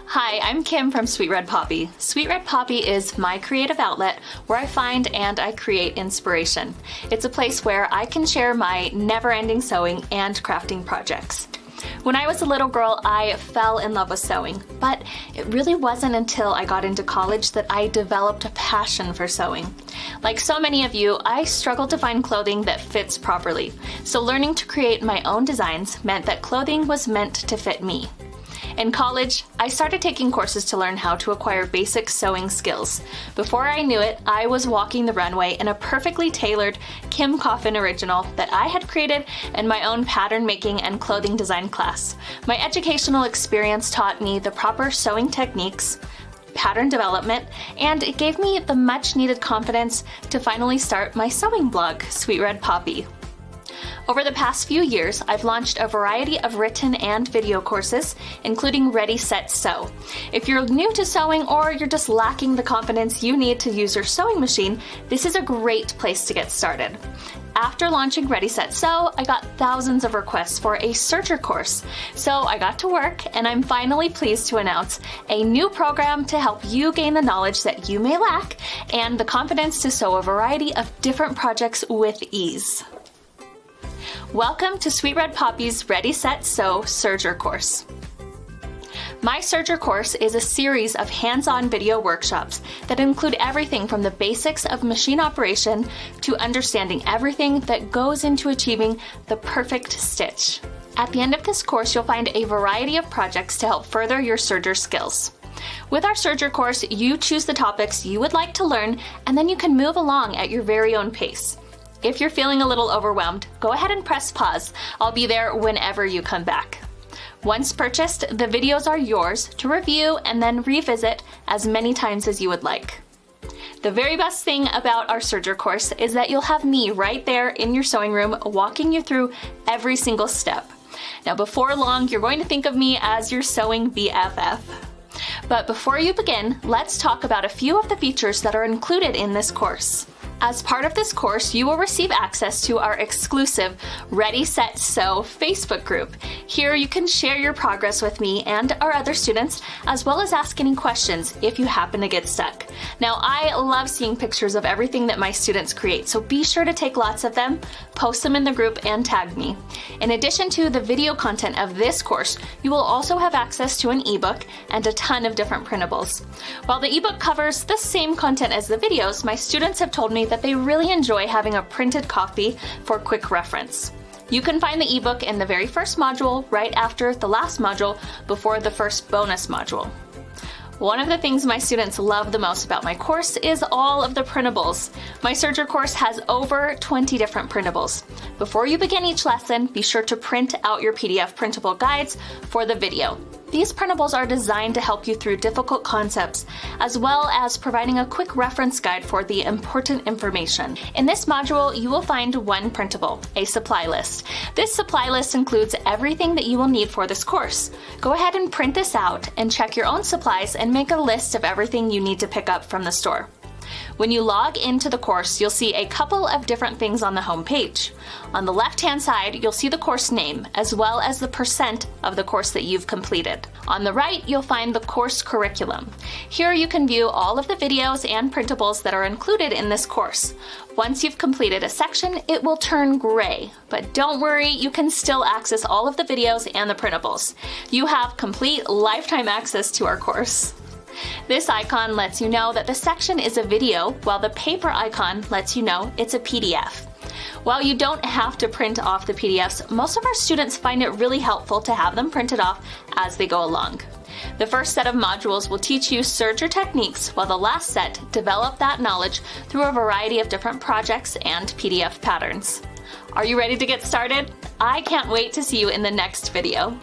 Hi, I'm Kim from Sweet Red Poppy. Sweet Red Poppy is my creative outlet where I find and I create inspiration. It's a place where I can share my never-ending sewing and crafting projects. When I was a little girl, I fell in love with sewing, but it really wasn't until I got into college that I developed a passion for sewing. Like so many of you, I struggled to find clothing that fits properly, so learning to create my own designs meant that clothing was meant to fit me. In college, I started taking courses to learn how to acquire basic sewing skills. Before I knew it, I was walking the runway in a perfectly tailored Kim Coffin original that I had created in my own pattern making and clothing design class. My educational experience taught me the proper sewing techniques, pattern development, and it gave me the much needed confidence to finally start my sewing blog, Sweet Red Poppy. Over the past few years, I've launched a variety of written and video courses, including Ready, Set, Sew. If you're new to sewing or you're just lacking the confidence you need to use your sewing machine, this is a great place to get started. After launching Ready, Set, Sew, I got thousands of requests for a Serger course. So I got to work, and I'm finally pleased to announce a new program to help you gain the knowledge that you may lack and the confidence to sew a variety of different projects with ease. Welcome to Sweet Red Poppy's Ready, Set, Sew Serger course. My Serger course is a series of hands-on video workshops that include everything from the basics of machine operation to understanding everything that goes into achieving the perfect stitch. At the end of this course, you'll find a variety of projects to help further your Serger skills. With our Serger course, you choose the topics you would like to learn, and then you can move along at your very own pace. If you're feeling a little overwhelmed, go ahead and press pause. I'll be there whenever you come back. Once purchased, the videos are yours to review and then revisit as many times as you would like. The very best thing about our Serger course is that you'll have me right there in your sewing room walking you through every single step. Now, before long, you're going to think of me as your sewing BFF. But before you begin, let's talk about a few of the features that are included in this course. As part of this course, you will receive access to our exclusive Ready, Set, Sew Facebook group. Here you can share your progress with me and our other students, as well as ask any questions if you happen to get stuck. Now, I love seeing pictures of everything that my students create, so be sure to take lots of them, post them in the group, and tag me. In addition to the video content of this course, you will also have access to an ebook and a ton of different printables. While the ebook covers the same content as the videos, my students have told me that they really enjoy having a printed copy for quick reference. You can find the ebook in the very first module right after the last module before the first bonus module. One of the things my students love the most about my course is all of the printables. My Serger course has over 20 different printables. Before you begin each lesson, be sure to print out your PDF printable guides for the video. These printables are designed to help you through difficult concepts, as well as providing a quick reference guide for the important information. In this module, you will find one printable, a supply list. This supply list includes everything that you will need for this course. Go ahead and print this out and check your own supplies and make a list of everything you need to pick up from the store. When you log into the course, you'll see a couple of different things on the home page. On the left-hand side, you'll see the course name, as well as the % of the course that you've completed. On the right, you'll find the course curriculum. Here you can view all of the videos and printables that are included in this course. Once you've completed a section, it will turn gray, but don't worry, you can still access all of the videos and the printables. You have complete lifetime access to our course. This icon lets you know that the section is a video, while the paper icon lets you know it's a PDF. While you don't have to print off the PDFs, most of our students find it really helpful to have them printed off as they go along. The first set of modules will teach you Serger techniques, while the last set develop that knowledge through a variety of different projects and PDF patterns. Are you ready to get started? I can't wait to see you in the next video.